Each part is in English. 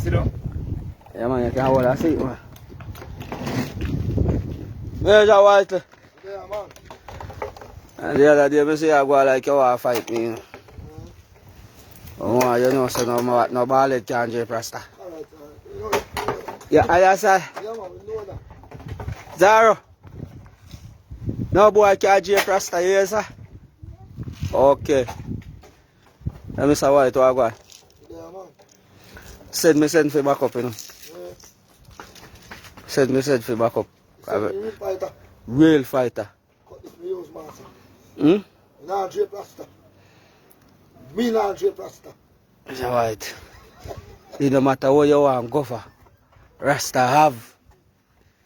Sit down. Yeah, man, you can hold a seat, man. Major White. Yeah, man. And the other day, I see you go like you want to fight me, you know. Oh, you know, so no ball can't drape rasta. Alright, you know it. Yeah, I just say, Yeah, man, we know that. Zaro. No boy can't drape rasta, you hear, sir? Okay. Let me say what it was. Yeah, man. Send for back up, you know. Yeah. Send for back up. He's a real fighter. Real fighter. Cut this me use, man. Hmm? Nah, drape rasta. Me nah drape rasta. It's alright. It no matter what you want go for. Rasta have.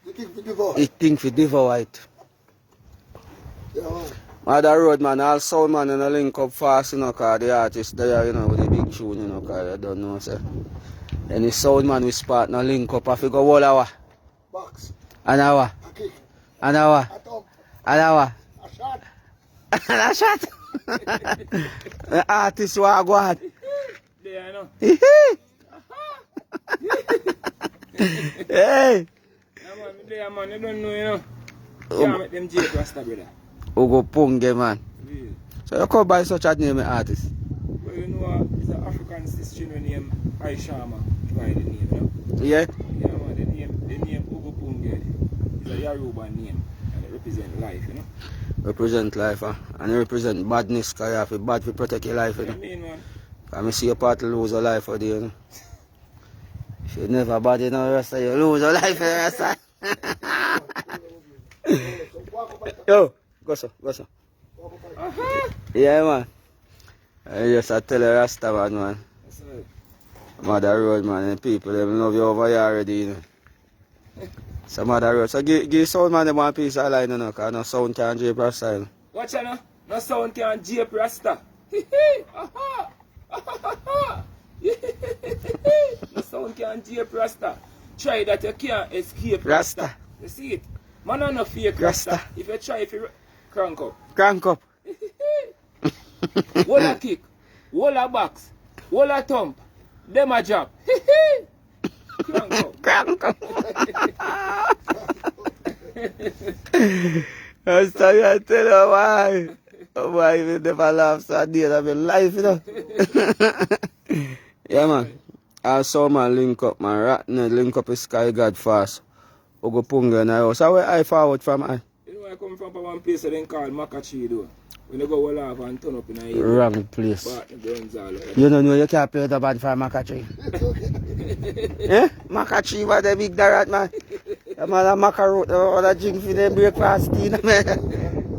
You think we devour? It think for devour it. Yeah, man. Other road man, all sound man, you know, link up fast, you know, cause the artist there, you know, with the big tune, you know, cause you don't know, sir. Any sound man with spot, no link up, I figure all hour. Box. An hour. A kick. An hour. A thump. An hour. A shot. And a shot. The artist will go on. There, I know. Hey. Yeah, man, there, man, you don't know, you know. Can't make them jail rasta, brother. Hugupungeh, man. Yeah. So you come by such a name, artist? Well, you know, it's an African sister name, Aishama, by the name, you know. Yeah? Yeah, man, the name Hugupungeh is a Yoruba name, and it represents life, you know. Represent life, and you represent badness, because you have to bad to protect your life, you know. I mean, man. I see your part to lose your life for you, you know. If you never bad, you know, rasta, you lose your life, rasta. Yo, go so. Yeah, man. I just tell you, rasta, man. That's right. Mother road, man, and people, they love you over here already, you know. Some other road. So give sound man them one piece of line, you know, because no sound can drape rasta, you know. Watch out now. No sound can jape rasta. Aha! No sound can jape rasta. Try that you can't escape Rasta. You see it? Man are no fake rasta. If you try, if you crank up. Crank up. Wall a kick. Wall a box. Wall a thump. Them a jab. Crank up. Crank up. That's why I tell you why. Oh, why you never laugh so day of your life, you know. Yeah, man. I saw man link up, man. Ratner link up with Sky God fast. Hugupungeh and I was. So where I forward from I? You know I come from one place that they call Makachi though. When you go all off and turn up in a Wrong place. Gonzalo. You don't know you can't play the band for Makachi. Eh? Makachi was the big darat, man. The man a maca wrote the drink for the breakfast tea, man.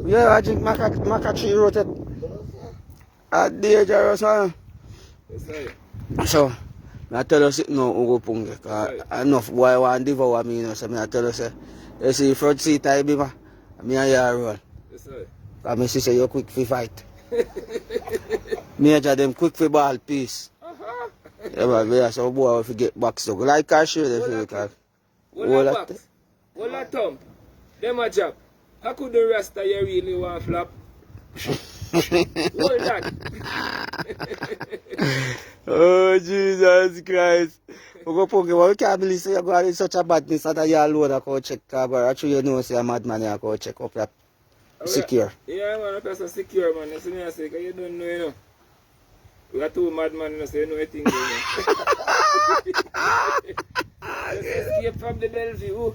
You ever drink Makachi wrote it? Dangerous, man. That's right. So, I tell you something now, Hugupungeh, because enough boy want to devour me, you know, so I tell you, say, you see front seat I be, man, me and you roll. That's right. Because I say you're quick for fight. Major them quick for ball piece. Yeah, but we are some boy if you get back so like I show them feel like. Wall a box. Wall a thump. Them a jab. How could the rasta you really want flap? Hold that. Oh Jesus Christ. Hugupungeh, well, you can't believe say you're going in such a badness that you alone go check car, actually you know say a madman you go check up that secure. Yeah, man, that person secure, man. That's what I say, because you don't know, you know. We are two madmen, you know, so you know everything, you know. Let's escape from the Bellevue.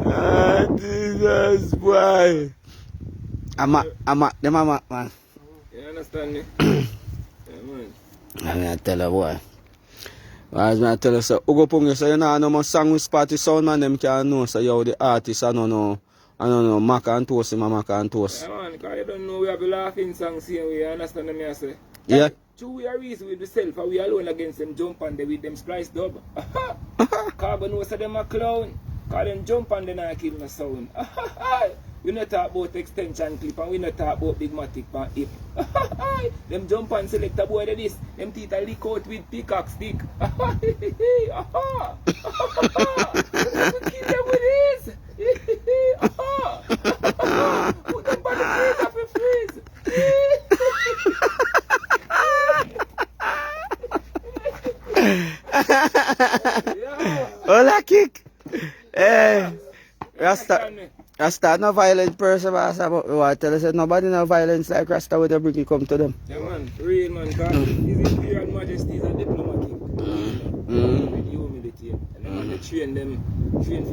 Oh, Jesus, boy. I'm a man. You understand me? Yeah, man. I tell you, boy. As I tell you, so Hugupungeh, so you know, no more song with party sound, man, them can know, so you the artist, I don't know, Mac and Toast, Mac and Toast. Yeah, man, because you don't know, we have a laughing song, same way, you understand me, I say? Yeah. True, we are reason with myself, and we alone against them jump on them with them splice dub. Khago knows that them a clown, because them jump on them and kill no sound. We not talk about extension clip and we not talk about big matic and hip. Them jump and select a boy like this. Them teeth are lick out with peacock stick. We kill them with this. Put them on the freeze off the freeze. Hola, kick. Hey, Rasta no violent person, but I want to tell you, say, nobody no violence like Rasta when they bring it come to them. Yeah, man. Real, man. God, His Imperial Majesty is a diplomatic. With humility. And then they train to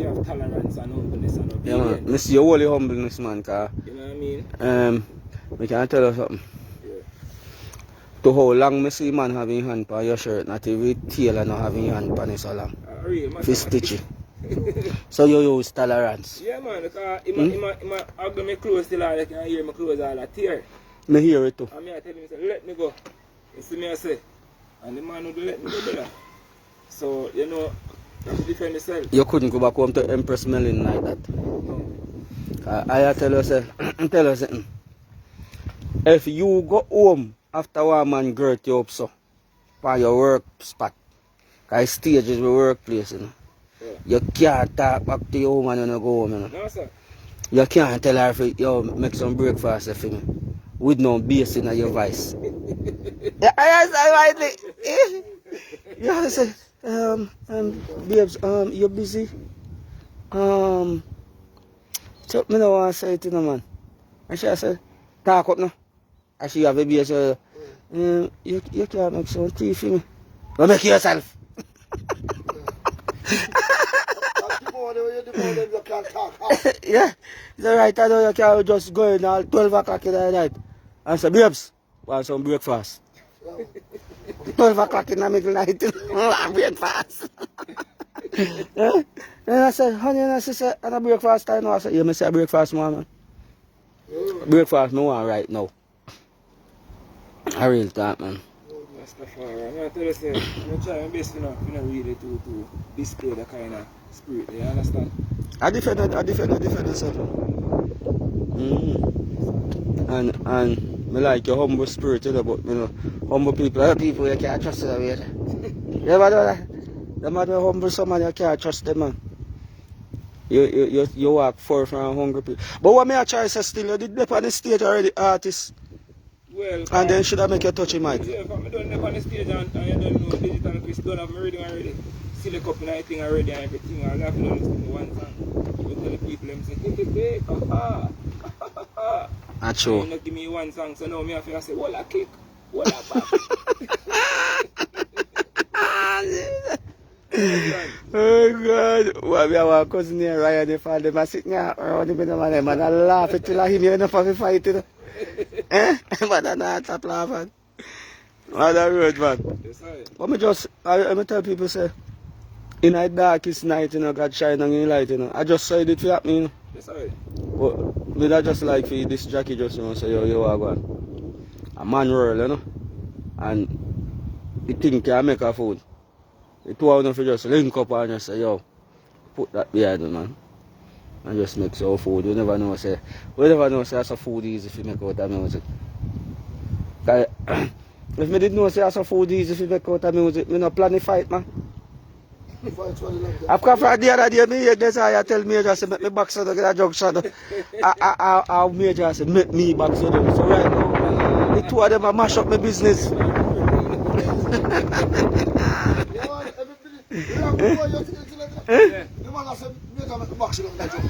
have tolerance and humbleness and obedience. Yeah, man. I see your holy humbleness, man, cause, You know what I mean? I can tell you something. Yeah. To how long I see man having hand on your shirt, not every tailor not having hand on it so long. Real, man. Fi stitch it. So you use tolerance. Yeah, man. Because I got my clothes till I can hear my clothes all that tear. Me hear it too. And me I tell him, say, let me go. You see me I say. And the man would let me go there. So, you know, I have to defend myself. You couldn't go back home to Empress Melon like that. No. I tell you, say, tell you something. If you go home after one man girt you up so, for your work spot, because stage is the workplace, you know. Yeah. You can't talk back to your woman when you go home, you know. No, sir. You can't tell her, yo, make some breakfast for me, with no bass in your voice. Yeah, I say rightly. You say, babes, you busy? So me no want to say it to no man. And she said, talk up now. And she have a baby, so, you can't make some tea for me. Go make it yourself. Yeah, it's alright, I know you can't just go in all 12 o'clock in the night and say, babes, want some breakfast. 12 o'clock in the middle night, want breakfast. Yeah? And I said, honey, and I said, and a breakfast time now. I said, yeah, I say breakfast, man. Breakfast, I want right now. I really thought, man. Rastafari. I'm going to tell you, say, I'm trying my best to not really to display the kind of spirit there, you understand? I defend myself. And me like your humble spirit, you know, but you know, humble people, other people you can't trust them. You ever know that? The man who humble someone you can't trust them, man. You walk far from hungry people. But what me I try to say still, you did dip on the stage already, artist. Well, and then should I make you touch your mic? Yeah, if I'm done up on the stage and you don't know digital Chris done have my reading already. Select up in everything already and everything. I'll have to do this in one song. You tell the people them say, hey, ha ha. That's true. You not give me one song, so now me have to say, walla kick, walla back. Oh God, well, we have our cousin here, Ryan, the father, they are sitting here around him and I laugh until I hear enough of a fight, you know. But I not stop laughing. On the road, man. Yes, sir. But I tell people, say, in the darkest night, you know, God shine on your light, you know. I just said it for happen, you know. Yes, sir. But me that just like for this Jackie just, you know, say, yo, you are going. A man world, you know. And the thing can make a food. The two of them just link up and just say, yo, put that behind you, man. And just make some food. You never know, say that's a food easy if you make out of music. If me didn't know say that's a food easy if you make out of music, me no plan to fight, man. I've come from the other day, me Desire tell me just make me box out get a jug shot. Our major say make me box out. So right now, the two of them a mash up my business.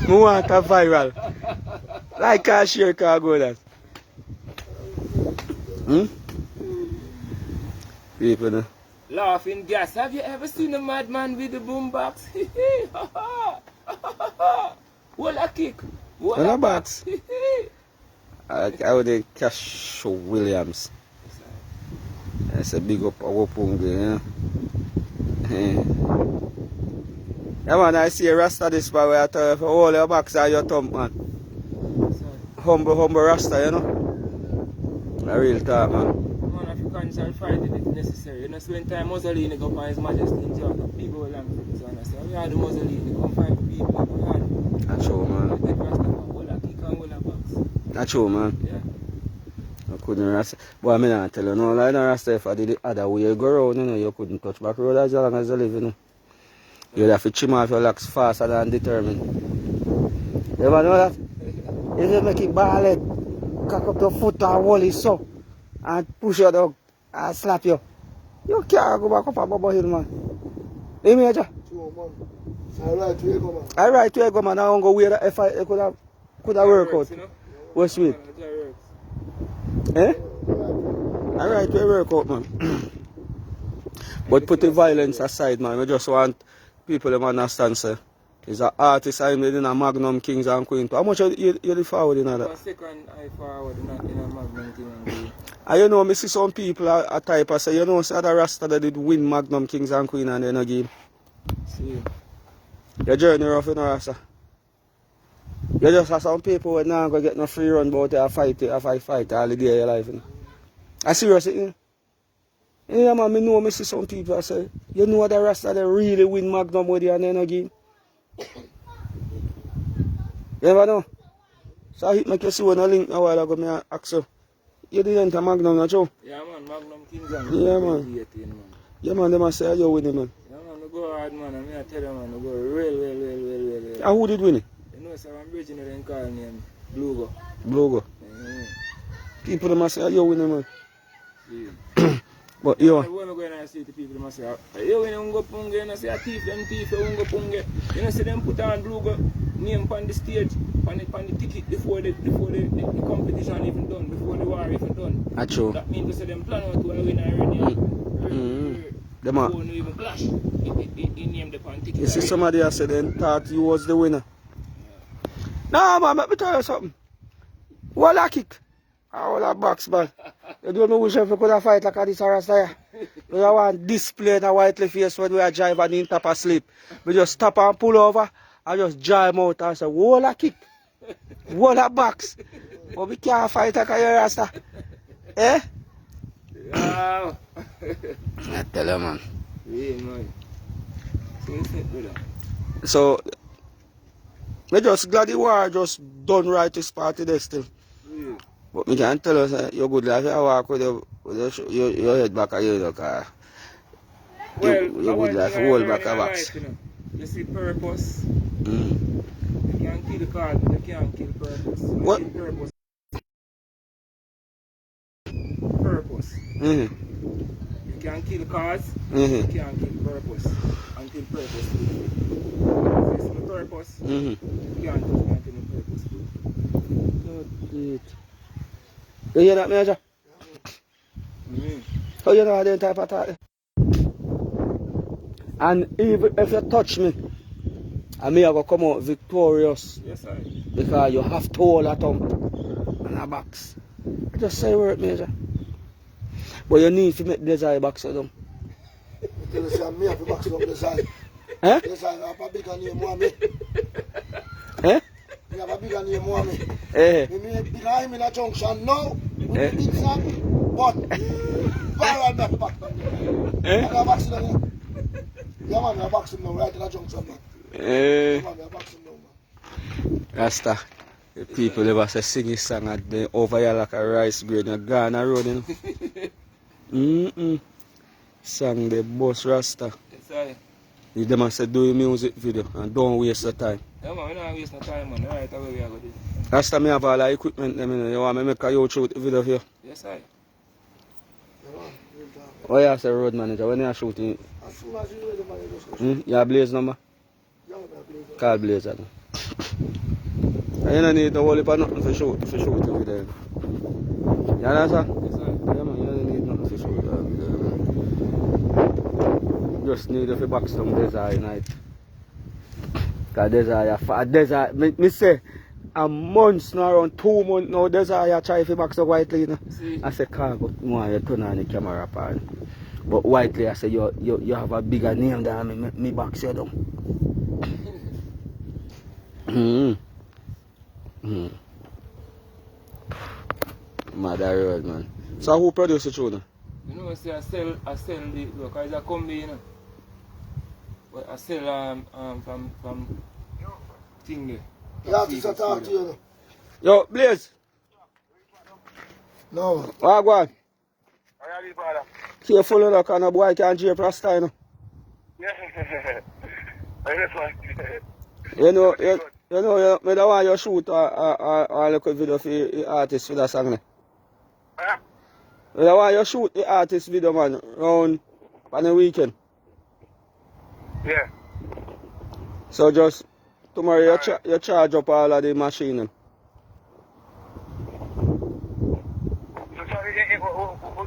I want a viral. Like cash share Khagonians. People, no? Laughing gas. Have you ever seen a madman with the boombox? Walla kick. Walla box. I would Cash Williams. That's a big up Hugupungeh, yeah. Yeah, man, I see a rasta this by where I tell you for all your box and your thumb, man. Humble rasta, you know. A real talk, man. Man, Africans are fighting it necessary. You know, so when time Mussolini go for his majesty in Jordan, people will learn from this, understand? We had the Mussolini come find people, we had. That's true, man. They rasta man, walla kick and walla box. That's true, man. Yeah. I couldn't rasta. But I mean, I tell you, no, like no rasta, if I did the other way you go around, you know, you couldn't touch back road as long as you live, you know. You'd have to trim off your locks faster than determined. You ever know that? If you make it ballad, cock up your foot and hold it so, and push your dog and slap you, you can't go back up a bubble hill, man. Hey, Major. 2 months. Alright, where you go, man? Alright, where you go, man? I want to go where the F I could have work out. You know? What's sweet? That works. Eh? Alright, where you work out, man. But put the violence aside, man. We just want people to understand, sir. He's an artist, I'm in a Magnum Kings and Queen. How much you the forward in that? Second, I forward in a Magnum King and Queen. And you know, I see some people a type of say, you know, say the Rasta that did win Magnum Kings and Queen and then again. See. Your journey rough, you know, Rasta. You just have some people who now go get no free run about a fight all the day of your life. You know? I serious, you know? Yeah, man, I know, I see some people I say, you know the Rasta they really win Magnum with you and then again. You never know. So I make you see when I link a while ago, I ask you, you didn't enter Magnum, not true? Yeah, man, Magnum Kings and Yeah, man. Yeah, man, they must say you win it, man. Yeah, man, you go hard, man, and I tell you, man, you go real. And who did win it? You know, so I'm bridging it and calling him Blugo. Blugo. People, they must say you win it, man. See. But yo, when I go and see the people, they must say, you win Hugupungeh, and I say, thief, Hugupungeh. You know, see them put on Blugo name on the stage, on the ticket before the competition even done, before the war even done. that's true. That means to say them plan out to win already. Before you even clash, he named the pan ticket. You see somebody else said they thought you was the winner. Nah, man, let me tell you something. What a kick. All that box ball. You don't know which if you could have fight like this or Rasta. We want display in a white face when we are driving in top asleep. We just stop and pull over and just drive out and say, wall a kick. Wall a box. But we can't fight like a Rasta. Eh? Yeah. I tell you, man. Yeah, man. So, we just glad the war just done right this party there still. Yeah. But me can tell us you're good like you walk with your head back at you, car. You're good like hold back a box. You see purpose. Mm. You can't kill the card, you can't kill purpose. What? Kill purpose. Purpose. Mm-hmm. You can't kill cause, Mm-hmm. you can't kill purpose. And kill purpose. If you see the purpose, Mm-hmm. you can't touch the purpose. You hear that, Major? Mm-hmm. How you know that type of talk? And even if you touch me, I may go come out victorious. Yes, I. Because you have to hold a thumb and a box. I just say word, Major. But you need to make desire box for them. Tell us I'm here for box up the side. Eh? Yes, I have a bigger name, Mohammed. Eh? I have a bigger name, Mohammed. Eh? Because I'm in a junction now, with the big sack, but viral me back. Eh? I have accident here. Yeah, man, I have accident now, right in a junction, man. Eh? Yeah, man, I have accident now, man. Rasta. The people ever say sing his song at the over here like a rice grain in Ghana road, you know? Song the boss Rasta. Yes, I. You them a say do your music video and don't waste the time. Yeah, man, we don't waste no time, man. Right away we are going to do. Rasta me have all the equipment them, you know. You want me make a you shoot the video for you? Yes, I. Oh yeah, say road manager, when you are shooting? As soon as you ready, man, you just go. You have Blaze number? Yeah, man, I believe Call Blaze now. And you don't need to worry about nothing for shoot the video. You understand? Yes, I. Yeah man, you don't need nothing for shoot the video. Just need to box some desire night. Because desire, me say, a month now, around 2 months now, desire try to box the Whiteley. You know? See? I say, Khago, you want to turn on the camera pan. But Whiteley, I say, you have a bigger name than me box you down. Mother road, man. So who produced the tune? You know, say I sell the, because it's a combi, you know. But I sell from thing there. The artist I talk to you. Yo, Blaze. No. What go on? How are you, brother? Careful of that kind of boy can't drape rasta, you know. Yeah. That's right. You know, me don't want you shoot a little video for the artist for that song. Huh? Me don't want you shoot the artist video, man, round on the weekend. Yeah. So just tomorrow you, Alright. you charge up all of the machine. So,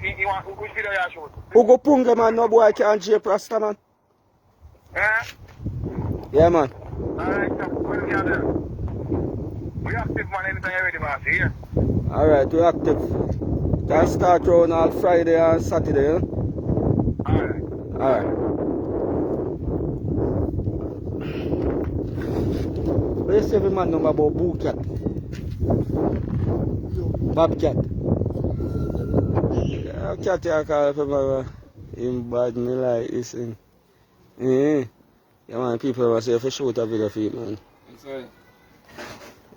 you want, which video you shoot? Hugupungeh man, no boy can't jape rasta man. Yeah? Yeah man. Alright, so, what do you there? We active, man, anytime you're ready, man. See ya. Alright, we active. Can start around all Friday and Saturday, you know? Alright. Alright. What you say the man number about Boo Cat? Bobcat. Yeah, cat I call for him bad me like this thing. Yeah. Yeah man, people will say if you shoot a video for you, man. That's right.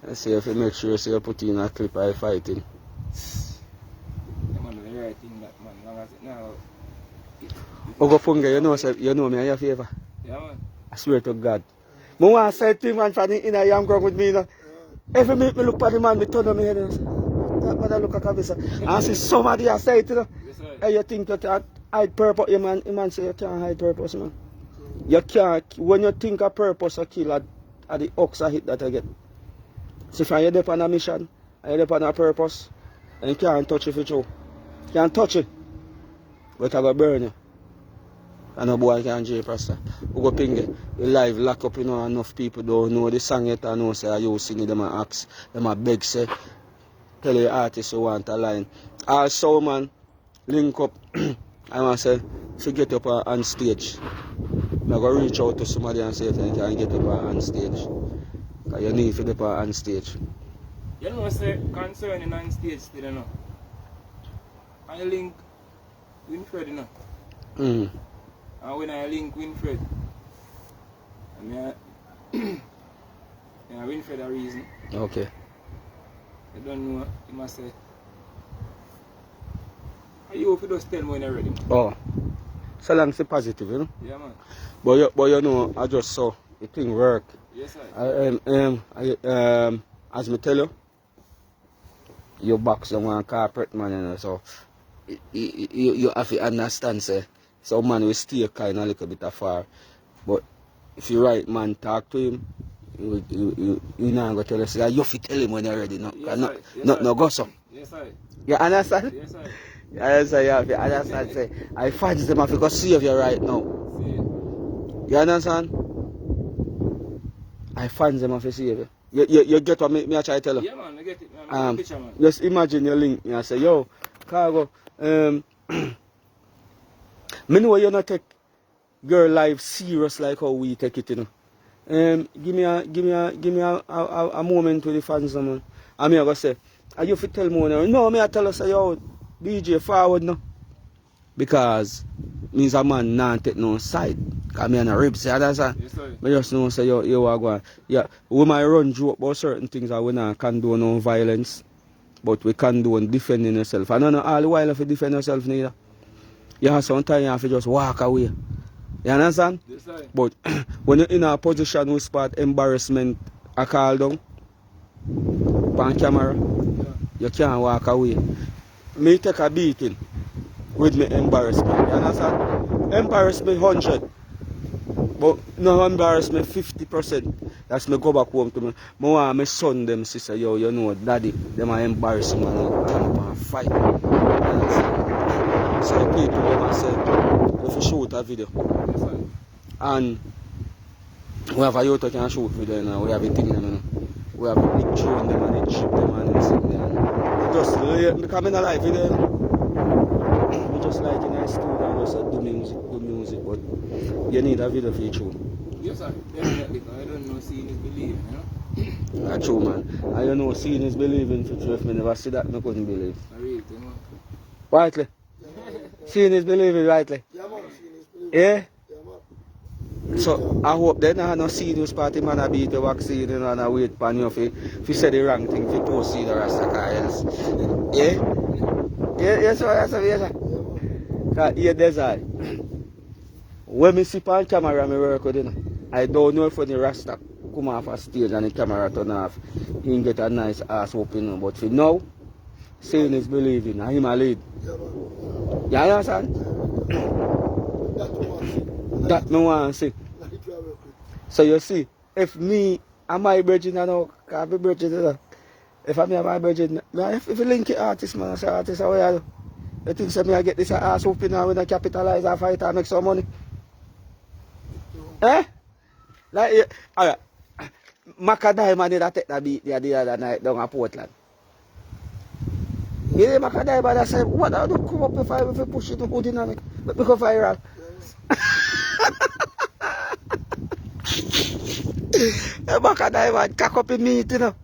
I say if you make sure you put in a clip I fighting. Yeah, man, the right thing that, man. Long as it now. Hugupungeh, you know me and your favor. Yeah, man. I swear to God. I want to say thing man for the inner yam ground with me. You know. Every minute me look at the man, me turn on my head and say, that man I look at Kabisa. And I see somebody I say it, you know. Yes, sir. Hey, you think you can hide purpose? The man say you can't hide purpose, man. You can't, when you think of purpose, you kill at the ox a hit that I get. So if you're there on a mission, and you're there on a purpose, and you can't touch it for you. You can't touch it, but I go burn you. And no boy can jape rasta. Hugupungeh, the live lock up, you know, enough people don't know the song yet and know say you sing it, them a ask, them a beg say, tell the artist you want a line. Also man, link up, I want to say, to get up on stage. I'm going to reach out to somebody and say if you can get up on stage. Because you need to get up on stage. You know, say, concerning on stage still, you know. I link Winfred, you know. And when I link Winfred, I mean, Winfred a reason. Okay. I don't know, he must say, are you if you just tell me when you're ready? Oh. So long as it's positive, you know. Yeah, man. But you know, I just saw the thing work. Yes, sir. As me tell you, you box on one carpet, man, you know, so you have to understand, say, some man will stay kind of a little bit afar. But if you right man talk to him, you not going to tell us, you have to tell him when you're ready. No, Yes, no, sir. Yes, no, sir. no, go so. Yes, sir. You understand? Yes, sir. Yes, sir, you have to understand, say, I fight them if you go save you right now. See, You understand? I find them if you save you. You get what me I try to tell you? yeah, man, I get it. Man. I get the picture, man. Just imagine you link me and say, yo, Khago, me know you not take girl life serious like how we take it, you know. Give me a moment with the fans, man. And me I go say, are you fit tell me now? No, me I tell us, say, yo, DJ forward now. Because means a man not take no side. Because me and a ribs, you understand? Yes, sir. I just know say you are going. Yeah, we might run joke about certain things that we not condone no violence. But we condone defending yourself. I don't know all the while if you defend yourself neither. You have sometimes you have to just walk away. You understand? Yes, sir. But when you're in a position who spot embarrassment I call down on camera, you can't walk away. Me take a beating with me embarrassment. You understand? Embarrass me 100. But no embarrass me 50%. That's me go back home to me. I want my son them sister, yo, you know, daddy, them are embarrassing man and come up and fight. You understand? So the people them say, if you shoot a video. Yes, sir. And we have a youth that can shoot video now, we have a thing them, you know. We have a big drone them and a chip them and everything there. We just become in a life with them. We just like in a studio and just do music, but you need a video for your tune. Yes, sir. Definitely, because I don't know seeing is believing, you know? That's true, man. And you know, seeing is believing for true. If I never see that, I couldn't believe. I real thing, man. Rightly? Seeing is believing, rightly? Yeah, man, seeing is believing. Yeah? Yeah, man. So I hope they not no see this party man a beat the vaccine and I wait for you if you say the wrong thing, if you don't see the rasta else. Yeah? Yeah, yes, sir, yes, sir, yes, sir. Yeah, there's I. When me see on camera, me work with it. I don't know if when the rasta come off a stage and the camera turn off, he can get a nice ass whooping. But for now, seeing is believing, and him a lead. Yeah, man. You understand? That one. That me want to see. Like So you see, if me and my virgin, I know, can't be virgin, you know. If I me and my virgin, if you link it artist, man, I say artist, how you do? You think so me I get this ass open now when I capitalize and fight and make some money? Eh? Like, yeah. Alright. Maca Diamond did take that beat the other night down at Portland. Yeah, Maca Diamond I said, what I do come up if you push it to good dynamic? But become viral. Maca Diamond cock up in me, you know.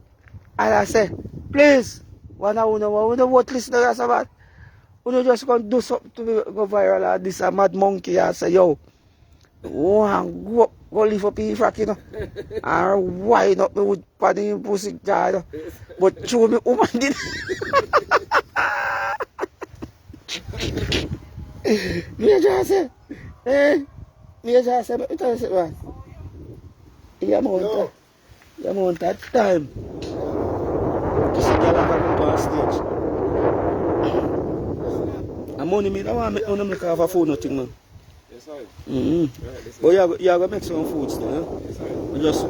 And I say, please, one of you what listener as about. You just gonna do something to go viral and this a mad monkey and say, yo, go live up in frack, you know. And wind up me with paddy in pussy jar, you know. But show me woman did. Me just say, me just say, but you tell us, man. You amount that time. To see girl have on stage. And money me, I want to make have a phone nothing, man. Yes, sir. But you have to make some food still, yeah? Yes, sir.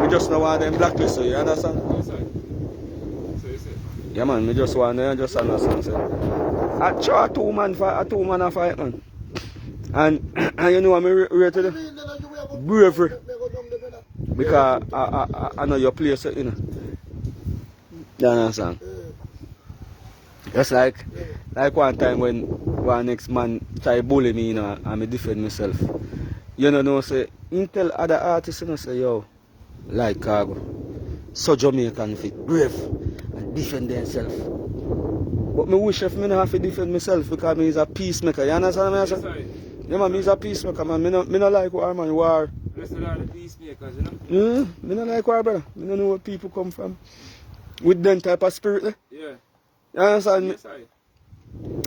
We just don't want them blacklist, you understand? Yes, sir. So you say? Yeah, man, me just want to just understand. I try a two man a fight, man. And you know what I rate to bravery. Because I know your place, you know. You understand? Just like one time when one next man try bully me, you know, and me defend myself. You know, say, you tell other artists, you know, say, yo, like Khago, so Jamaican fit, brave, and defend themselves. But me wish if me not have to defend myself because me is a peacemaker, you understand what I say? Yes, Yeah, man, me is a peacemaker, man. Me no like war, man, war. rest of the peacemakers, you know? Yeah, me no like war, brother. Me no know where people come from. With them type of spirit, eh? Yeah. You understand me? Yes, sir.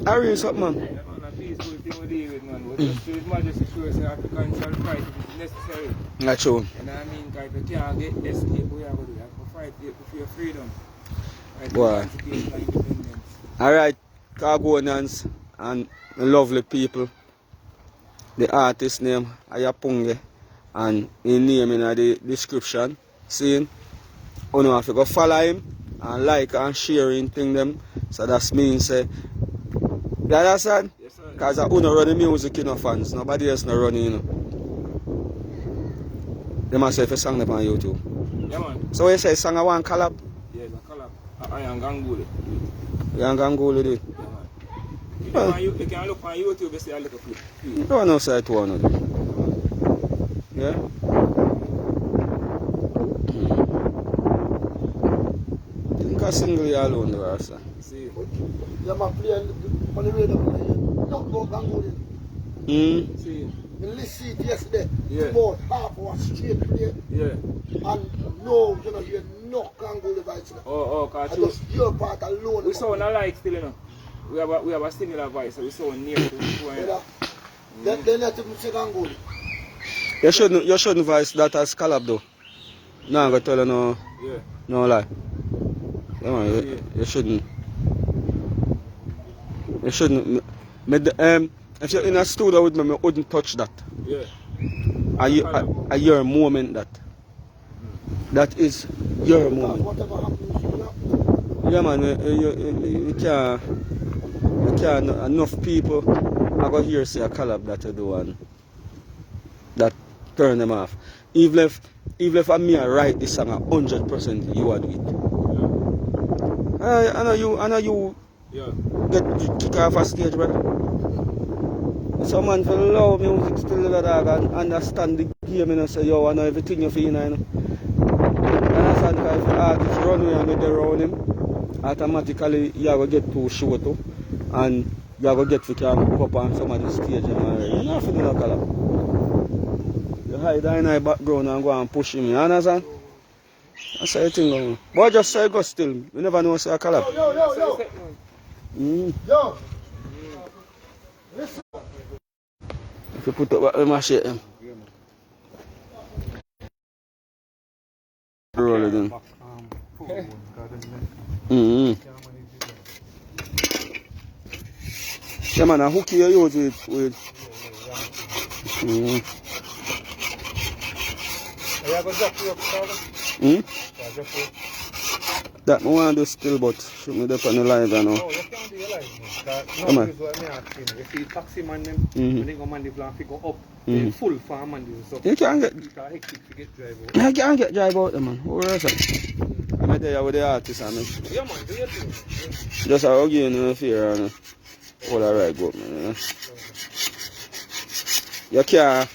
I read something, man. Yeah, man, a peaceful thing we deal with, man. But just to His Majesty show us African shall fight if it's necessary. That's true. You know what I mean? Because if you can't get escape, what you have to do? You have to fight for your freedom. Right? Boy. Emancipation and independence. Alright, Khagonians and the lovely people. The artist name, Hugupungeh, and his name in the description. See? You know, if you go follow him and like and share him thing them. So that means, you understand? Yes, sir. Because I don't run the music, you know, fans. Nobody else not running, you know. They must say if a song up on YouTube. Yeah, man. So you say song I want collab? Yeah, it's a collab. I am Ganguli. You can go do it. Yeah, man. You can look on YouTube and see a little clip. You don't know say it one. Yeah? Think I single you alone, the rasta. See? Yeah, man, play on the radio, not go Khagonians. See? You listen it yesterday, Yeah. about half hour straight play, Yeah. and no, you know, you're not Khagonians vibes. Oh, I cause just your part alone. we sound alike still, you know. We have a similar voice, so we sound near to You know, they let him say Khagonians. You shouldn't voice that as collab though. No, I'm gonna tell you no, Yeah. no lie. Yeah, man, you shouldn't. You shouldn't. If you're in a studio with me, I wouldn't touch that. Yeah. Are your moment that. That is your moment. Whatever happens, you know. Yeah, man, you can't, enough people are going to hear say a collab that you do and that turn them off. Even if I me write this song 100% you are do it. I know you Yeah. get kicked off a stage, brother. Some man for love music still the dog and understand the game and say, yo, I know everything you feel, you know. Understand because if the artist run away and get around him, automatically you are going to get too short too, and you are going to get to go up on some of the stage. You're not feeling no color. You hide in the background and go and push him, you understand? That's how you think going on. But just say go still, you never know say a color. Yo. Listen. If you put up the machine him. Roll it in. Yeah, man, a hook you use with. I go drop you up, Khago. Hmm? Yeah, drop you. That I want to do still, but shoot me up on the live now. No, you can't be alive, man. Come No, on. this is what I'm asking. You see, taxi man, them, Mhm. when they go man, they plan to go up. Mhm. They full farm man, so You can't get, it's a hectic to get drive out. I can't get drive out there, man. Where is it? I'm there with the artist, I mean. Yeah, man, do your thing. Just a hug you in the fear and all the right go, man. You know? You can't,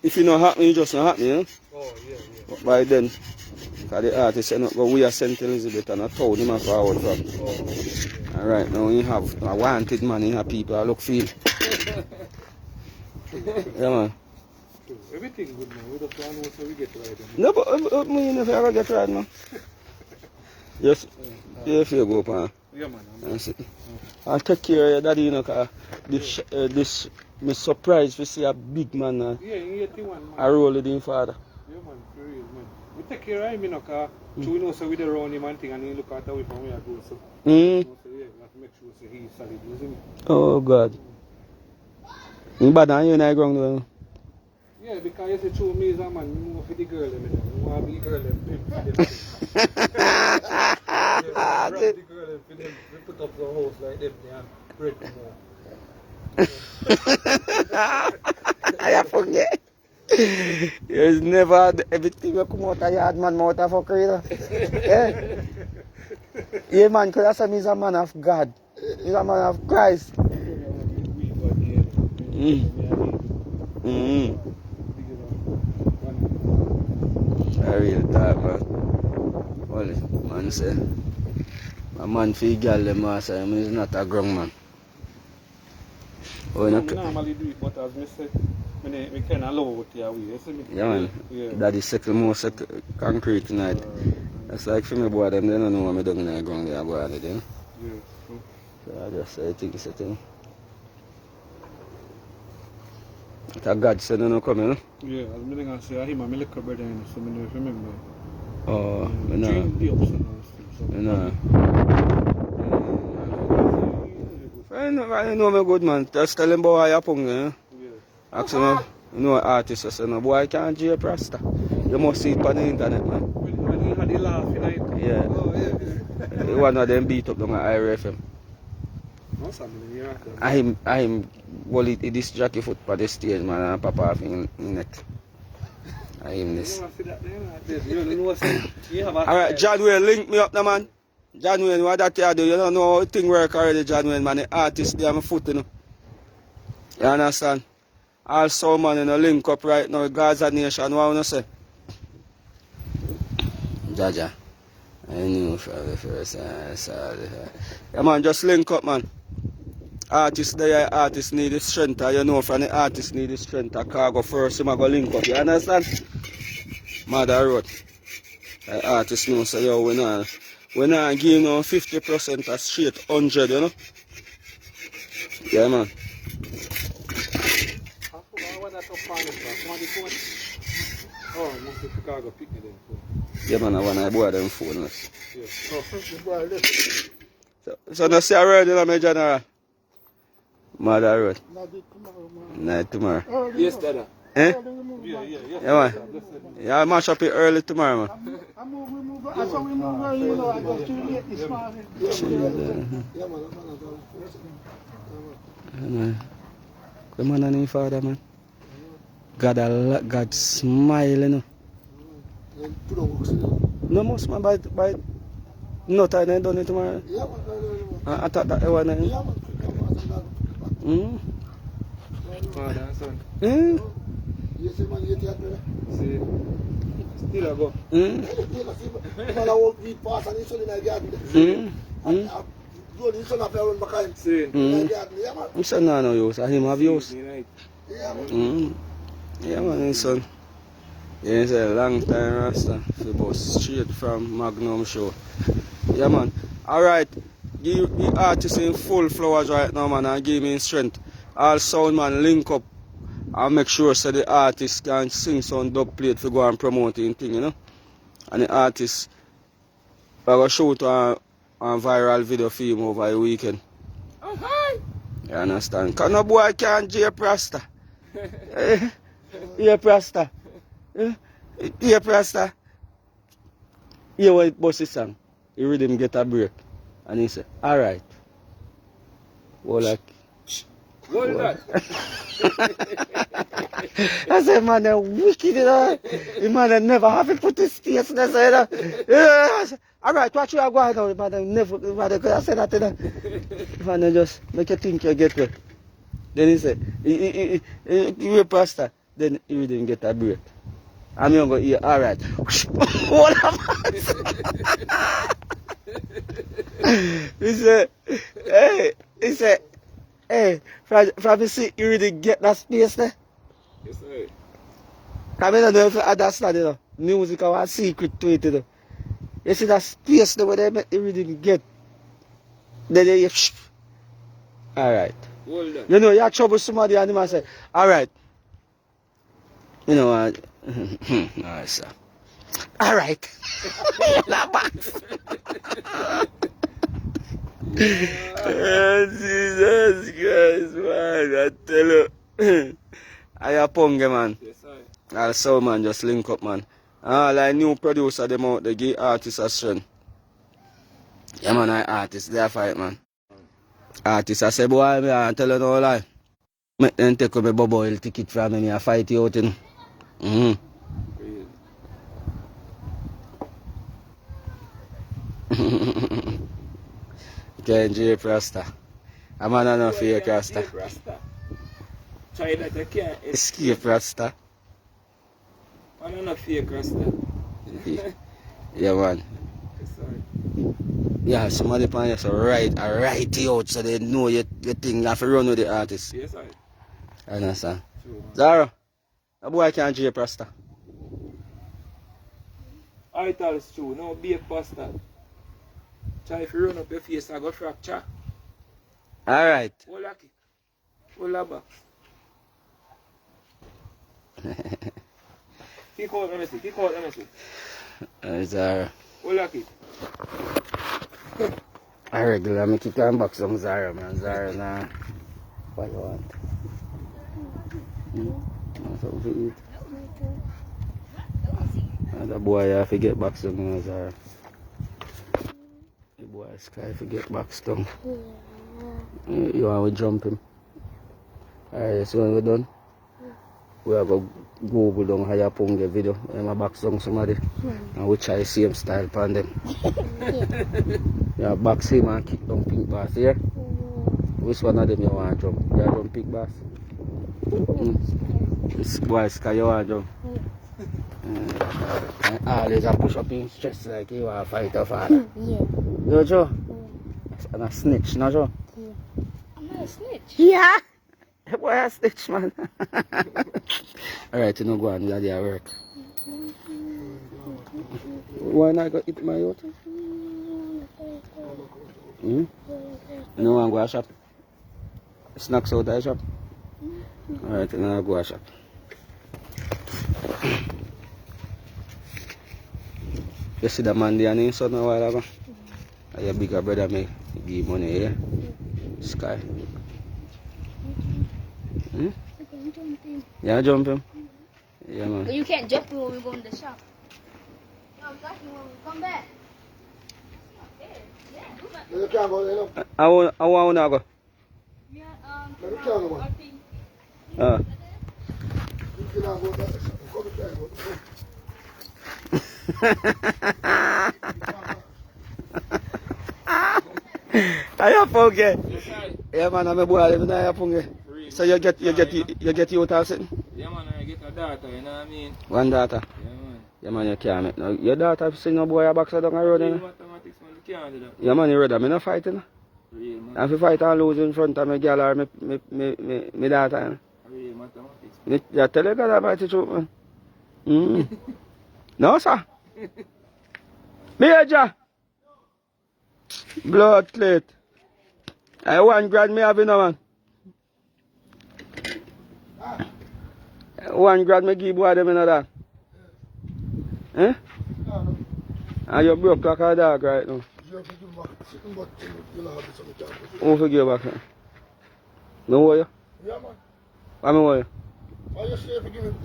if you not happy, you just not happy, you know? Oh, yeah. But by then, because the artist said, go we are St. Elizabeth and a town him forward from. Oh, And right now, you have a wanted man, you have people that look feel. Yeah, man. everything good, man. We just want to know so we get right. No, but you never ever get right, man. Yes, you feel go, man. Yeah, man. That's it. And take care of your daddy, you know, because this me surprised to see a big man Yeah, in 81, man. I roll with him father. Yeah, man, for real, man. We take care of him, you know, because we know so we the round him and thing, and he look at away from where I go, so. Mm. You know, so yeah, we have to make sure so he's solid, isn't it? Oh, God. You bad on you in the ground, though. Yeah, because you see, true me is a man, you know, for the girl, you know. You want to be girl, them pimp for them. Yeah, grab the girl and for them, we put up the house like them, they have bread more. I forget. There's never everything will come out of yard man mouth of fucker, you know. Yeah. Yeah, man, because that's he's a man of God. He's a man of Christ. I real talk, man. Well, man say, a man for girl, the master, I mean, he's not a grown man. Oh, I no, normally do it, but as I said, we kind of love what you are with, you see me? yeah, man. Yeah. That is second most concrete tonight. That's like for me, boy, them, they don't know what I'm doing in the ground, they are boy, they do. Yeah. So I just think it's a thing. It's a God send no come, you know? Yeah, as I'm going to say, him and my little brother, you know, so I don't remember. Oh, Yeah, no. Dream the ups and downs still, so. No. I know me good, man. Just tell him about Hugupungeh, you know? Yeah. Ask him, you know, artist, I say, no, boy, can't J Rasta. You must see it on the internet, man. When he had the laugh, you know? Yeah. Oh, yeah. One of them beat up on IRFM. No, something, yeah. I him well it this jockey foot for the stage, man, and pop off in neck. I him this. Alright, John Wayne, link me up now, man. John Wayne, what that you do? You don't know how thing work already, John Wayne, man. The artist there, my foot, you know. You understand? Also, man, you know, link up right now, Gaza Nation, what you say? Jaja. I knew for the first time. Yeah, man, just link up, man. Artists there, artists need the strength, you know, from the artists need the strength. Khago first, him go link up, you understand? Mother road. The artists know, so yo, we not give no 50% a straight 100, you know? Yeah, man. Oh, must be Khago picking them. Yeah, man, I want to boy them phone. Yeah. So no see a road, you know, my general? Mother road. Night tomorrow. Yes, Dada. Eh? Yeah. Yeah, man. Yeah, mash up it early tomorrow, man. I saw we move early, you know, I got too late this morning. Yeah, Man. The man and his father, man. God smile, you know. No most man by no time they done it tomorrow. Yeah, I thought that one. Father and son. Mm. Yes, man, you take me. See, still I go. Mm. Man, I won't eat past and he's only in the garden. And he's only around behind. See. In the garden, yeah, man. I'm saying no use. I him have use. Right. Yeah, man. Yeah, man, his son. Yeah, he's a long time rasta. The bus straight from Magnum show. Yeah, man. Alright. Give the artist in full flowers right now, man, and give me strength. All sound, man, link up and make sure so the artist can sing some dub plate for go and promote the thing, you know. And the artist I will shoot a viral video for him over the weekend. You understand? Because no boy can't J Rasta. Yeah, Rasta. Yeah, Rasta. Here when it bust his song, he read him get a break. And he said, alright. Well, like, Hold that. I said, man, they're wicked, you know. The man, they never have to put his space in the side. Yeah. Alright, what you are going on? Man, they never, man, they could have said that, you know. Man, they just make you think you get there. Then he said, he pastor. Then he didn't get a break. I'm going to hear, alright. What am He said, hey, from you see, you really get that space there. Yes, sir. Come in and know if you understand, you know. Music have a secret to it, you know. You see that space there where they make you really get. Then you alright. Hold that. You know, you have trouble with somebody and the man say, alright. You know what? Alright, sir. Alright. Jesus Christ, man. I tell you. Hugupungeh, man. Yes, sir. Also, man, just link up, man. Like new producer, them out, they give artists a strength. Yeah, man, I artists, they are fight, man. Artists, I say, boy, I tell you no lie. Make them take me bubble ticket from me, I fight you out, you know. Real. Can't drape Rasta. A man a no fake Rasta. Escape Rasta. Try that, you can't Escape Rasta. Man, I'm not fake Rasta. Yeah, man. Yes, sir. Yeah, somebody pan you so write you out so they know you think you have to run with the artist. Yes, sir. Understand? True, man. Zara, a boy can't drape Rasta. I tell it's true. No be a pasta. Try if you run up your face, I go fracture. Alright. Hold lucky. Hold that box. Kick out, let me see. Kick out, let me see. Zara. Hold lucky. I regular me kick and box some Zara, man. Zara, nah. What you want? Want something to eat? The boy have to get back some Zara. The boy sky to get back some. You want to jump him? Alright, so when we're done, we have a Google down Hugupungeh video. I'm a box down somebody. And we try the same style upon them. Yeah, box him and kick down pink bass here. Which one of them you want to jump? You want to jump pink bass? This boy sky you want to jump? And always a push up in chest like you want to fight a father. Yeah. You Joe? And a snitch, no Joe? Yeah. I'm not a snitch. Yeah! Boy a snitch, man. Alright, you know go on, you are work. Why not go eat my yacht? You know want to go a shop? Snacks out of the shop? Alright, you know go a shop. You see the man there and his son a while ago? And your bigger brother me give money, yeah? Sky. Hmm? Yeah, jump him? Yeah, man. But you can't jump me when we go in the shop. No, I'm talking when we come back. You can't go there, no. I want to go. Yeah, You can't go. You cannot go there. Come there, go. Hugupungeh. Yes, sir. Yeah, man, I'm a boy, I live in Hugupungeh. Real. So you get you out of something? Yeah, man, I get a daughter, you know what I mean? One daughter. Yeah, man. Yeah, man, you can't make no. Your daughter see no boy a boxer down the road, you Real know? mathematics, man, you can't do that. Yeah, man, you ready? I'm not fighting. Real, man. And if you fight and lose in front of my girl or my daughter, you know? Real mathematics. You tell you God about the truth, man. No, sir. Major. Blood clot. I 1 grand me have you now, man. 1 grand me give boy them in that. Eh? And you broke like a dog right now. Who forgive back now? No worry. Yeah, man. What me worry? Why you say forgive him?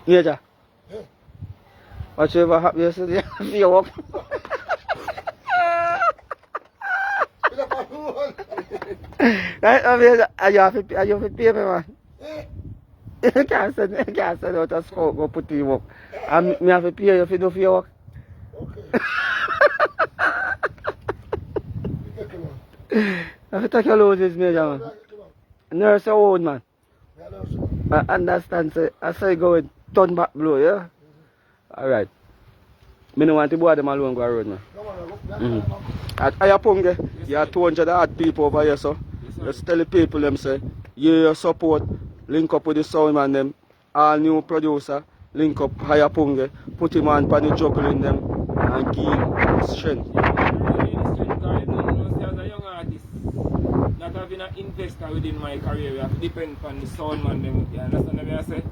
Major, Yeah. whatever happened yesterday, you walk. Right, Major, you have to pay me, man. You can't send out a scout go put to your work. And me have to pay you if you do for your work. Okay. Take him on. I have to take your losses, Major, man. Take him on. Nurse your own, man. Yeah, no, sir. I understand, say, I say go with turn back blow, yeah? Alright. Me no want to boy them alone go road, man. Come on, look. At Hugupungeh, you have 200 odd people over here, so just tell the people them say, your support, link up with the soundman them, all new producer, link up Hugupungeh, put him on the juggling them and give him strength. As a young artist, not having an investor within my career, we have to depend on the soundman them. You understand what I say?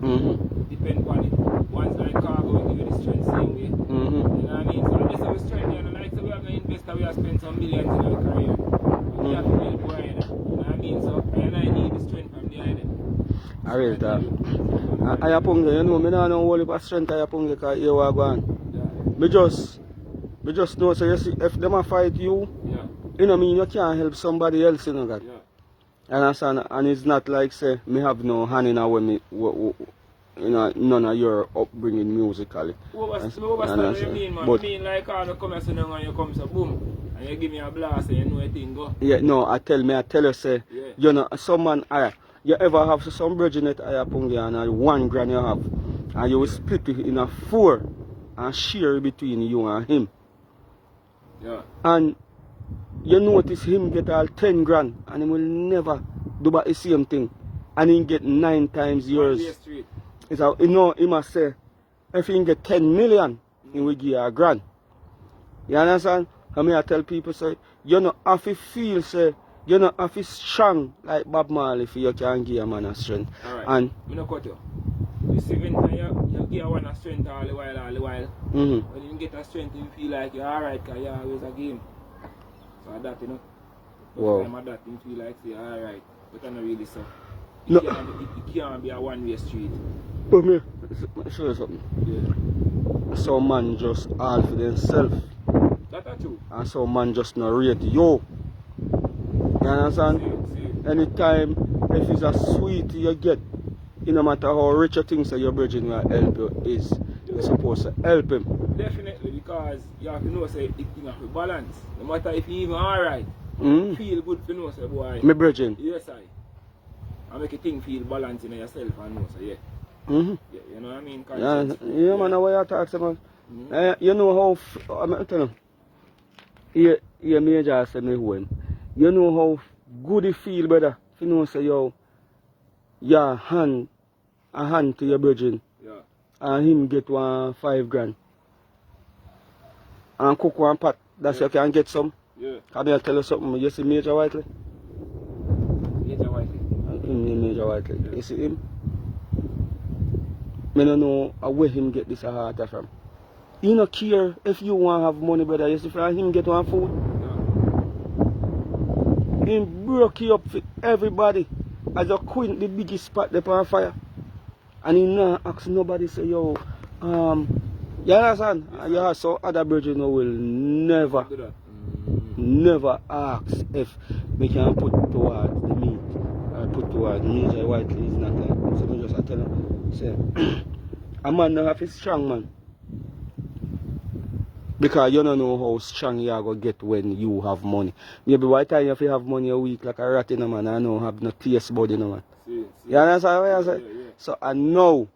Depend on it. Once like Khago will give you the strength same way. You know what I mean? So this is our strength, you know, like so we have an investor, we have spent some millions in our career. We have to help behind it. You know what I mean? So I need the strength from behind it. I really that. Hugupungeh, you know, I don't know all the strength of Hugupungeh because here we are going. Me just know, so you see, if them a fight you, you know, mean you can't help somebody else, you know, God. And it's not like, say, me have no hand in when me, you know, none of your upbringing musically. What you mean, man? But, you mean like all the come and you come, so boom, and you give me a blast and you know a thing go? Yeah, no, I tell you, say, you know, someone, you ever have some bridging at Hugupungeh and 1 grand you have, and you will split it in a 4 and share between you and him. Yeah. And you notice him get all 10 grand and he will never do about the same thing. And he get 9 times yours. It's how, you know, he must say, if he get 10 million, he will give you a grand. You understand? I mean, I tell people, say, you know, if you feel, say, you know, if he's strong like Bob Marley, if you can give a man a strength. Alright. And I don't cut you. You see, when you give one a strength all the while. When you get a strength, you feel like you're alright, because you're always a game. So that, you know. Wow. Time of that, you feel like you're alright. But I'm not really so. No. It can't be a one-way street. But me, show you something. Yeah. Some man just all for themselves. That's true. And some man just not rate you. You understand? See. Anytime, if it's a sweet you get, it no matter how rich you think so your bridging will help you is, you're supposed to help him. Definitely, because you have to know, say, it have to balance. No matter if you even alright, feel good to know, say, boy. Me bridging. Yes, I make a thing feel balanced in yourself and know, so yeah. Yeah, you know what I mean? Yeah, man, what you talk about. You know how, I'm telling you, you major say me home. You know how good it feel, brother. You know, say, yo, your hand, a hand to your bridging. Yeah. And him get 5 grand. And cook 1 pot, that's you can get some. Yeah. Can I tell you something? You see Major Whiteley? Major Whiteley. Major Whiteley. Yeah. You see him? I don't know where him get this heart from. He don't care if you want to have money, brother. You see, for him get 1 food. Yeah. He broke you up for everybody. As a queen, the biggest spot there on fire. And he not ask nobody, say, yo, you understand? Yeah, so other brethren will never ask if we can put towards the meat or put towards Major Whiteley. Is not like that. So I just tell him, say, a man don't have to strong, man. Because you don't know how strong you are going to get when you have money. Maybe by the time if you have money a week like a rat in a man, I don't have no taste body, no man. See. You understand what I say? Yeah. So I know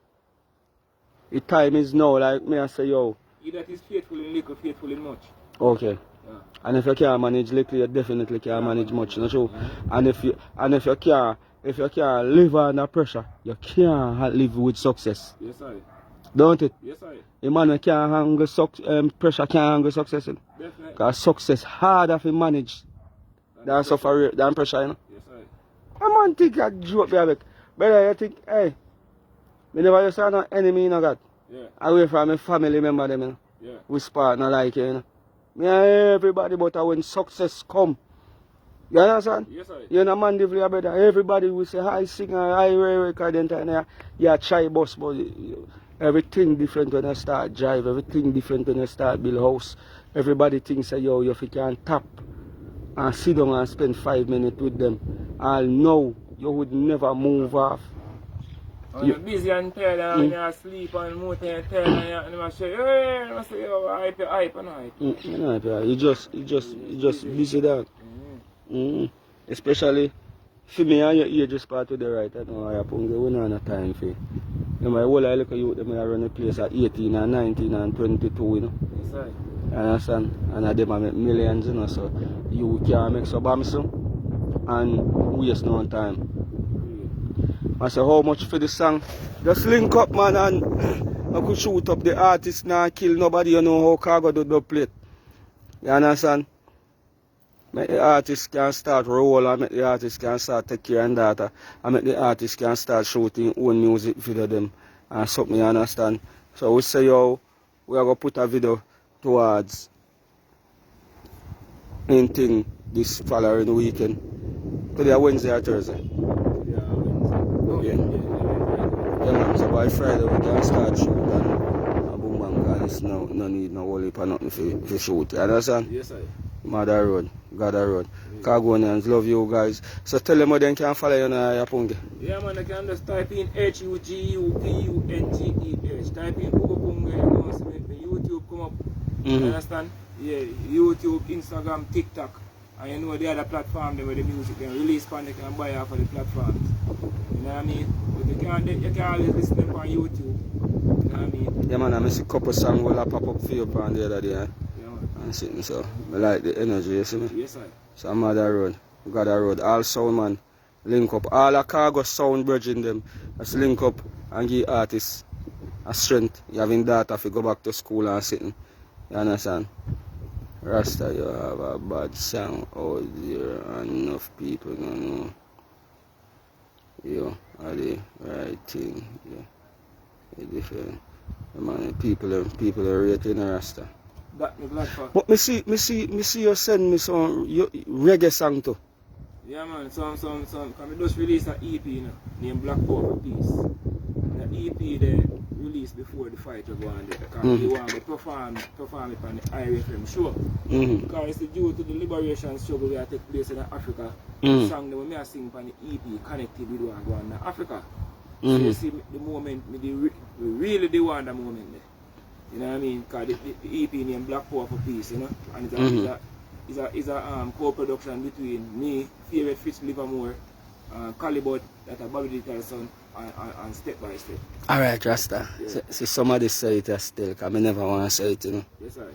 the time is now, like me I say, yo. He that is faithful in little, faithful in much. Okay. Yeah. And if you can't manage little, you definitely can't manage much, not true? And if you can't live under pressure, you can't live with success. Yes, I. Don't it? Yes, I. A man can't handle pressure, can't handle success. Definitely. Because success harder to manage than pressure, you know? Yes, I. A man think a joke, baby. Brother, you think, hey, me never used to have no enemy, you know, God. Yeah. Away from my family member, them, you know. Yeah. We partner like you, you know. Me and everybody, but when success come, You understand? Yes, sir. You know, man, brother. Everybody will say, hi, singer, hi, record, and yeah, try bus, but everything different when I start drive, everything different when I start build house. Everybody thinks, yo, if you can tap and sit down and spend 5 minutes with them, I'll know you would never move off. When you're busy and tired and when you're asleep and more tired and you say, hey, I say, yo, hype and hype. You just busy down. Especially for me and your age is part of the right. I know I we don't have time for it. You know, my whole look at you, them run the place at 18 and 19 and 22, you know. Yes, sir. You understand? And them make millions, you know, so you can't make so bamso and waste no time. I say, how much for the song? Just link up, man, and I could shoot up the artist now, kill nobody, you know how Khago do the plate. You understand? Make the artist can start roll, and make the artist can start take care and data, and make the artist can start shooting own music video them and something, you understand? So we say, yo, we are going to put a video towards anything this following weekend. Today Wednesday or Thursday? Yeah, man, so by Friday we can start shoot and boom bang, because no need no whole heap of nothing for shoot, you understand? Yes, sir. Mother Road, Gather Road. Khagonians, love you guys. So tell them how they can follow you on Hugupungeh. Yeah, man, I can just type in Hugupungeh. Type in Hugupungeh, you know, so make the YouTube come up. You understand? Yeah, YouTube, Instagram, TikTok. And you know the other platform where the music can release and they can buy off of the platforms. You know what I mean? But you can always listen to them on YouTube. You know what I mean? Yeah, man, I miss a couple songs will pop up for you on the other day. Yeah, man. And sitting so. I like the energy, you see me? Yes, sir. So Mother Road, Gather Road, all sound man, link up. All a Khago sound bridging them. Just link up and give artists a strength. You having data if you go back to school and sitting. You understand? Rasta, you have a bad song out there and enough people don't know. You are the right thing. Yeah. It's different. Man, people are rating Rasta. That me glad for. But me see you send me some reggae song too. Yeah, man, some. Can we just release an EP, you know, named Black Power Peace. The EP they released before the fight will go on there. Because we want to perform it on the IRFM show. Because it's due to the liberation struggle that take place in Africa. The song that we may sing on the EP connected with what go on in Africa. So you see the moment, really the one the moment there. You know what I mean? Because the EP named Black Power for Peace, you know? And it's a co-production between me, Favorite Fitz Livermore, Calibut, that are Bobby Digital Son, and Step by Step. Alright, Rasta. Yeah. See somebody say it still, because I never want to say it, you know. Yes, sir.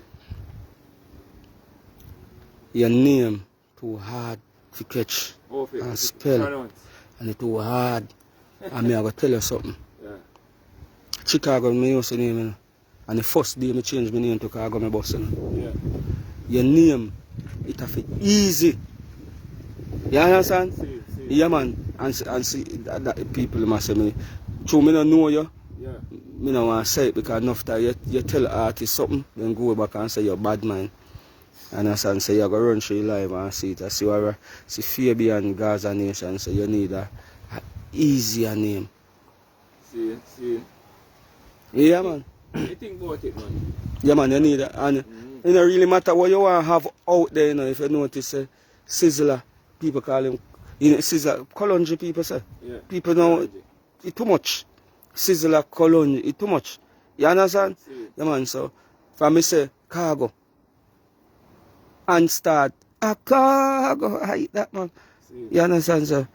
Your name too hard to catch and spell. And it's too hard. And me I go tell you something. Yeah. Chicago, me used to name, you know. And the first day I changed my name to Khago, my boss, you know. Yeah. Your name, it have to easy. You understand? See. Yeah, man. And see that people must say me. True, me don't know you. Yeah. Me don't want to say it because enough time you tell artists something, then go back and say you're bad man. And I say you're going to run through your life and see it. I see Fabian Gaza Nation, so you need a easier name. See. Yeah, man. You think about it, man. Yeah, man, you need that. And it don't really matter what you want to have out there, you know. If you notice, Sizzler, people call him, you know, Sizzler, Colonji people say. Yeah. People know it's too much. Sizzler, Colonji, it's too much. You understand? See. Yeah, man, so for me say, Khago. And start, Khago, I that, man. See. You understand, so,